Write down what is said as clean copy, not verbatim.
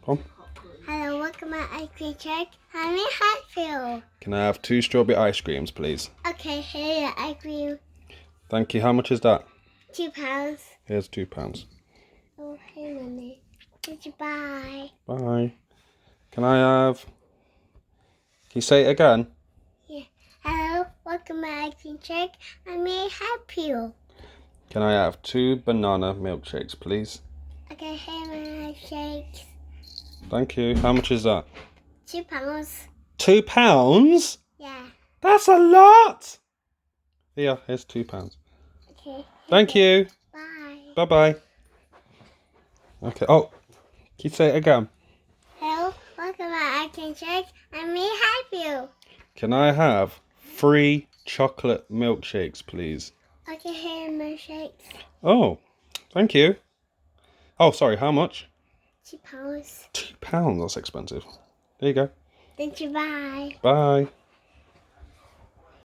Come on. Hello, welcome to my ice cream truck. How may I help you? Can I have 2 strawberry ice creams, please? Okay, here your ice cream. Thank you. How much is that? £2. Here's £2. Oh, hey, Mommy. Goodbye. Bye. Can I have... Can you say it again? Yeah. Hello, welcome to my ice cream truck. How may I help you? Can I have 2 banana milkshakes, please? Okay, here my milkshakes. Thank you. How much is that? £2. £2? Yeah. That's a lot! Here, here's £2. Okay. Thank you. Bye. Bye-bye. Okay. Oh, can you say it again? Hello, welcome to my ice cream truck. How may I help you? Can I have 3 chocolate milkshakes, please? Okay, here milkshakes. Oh, thank you. Oh, sorry, how much? £2. £2, that's expensive. There you go. Thank you, bye. Bye.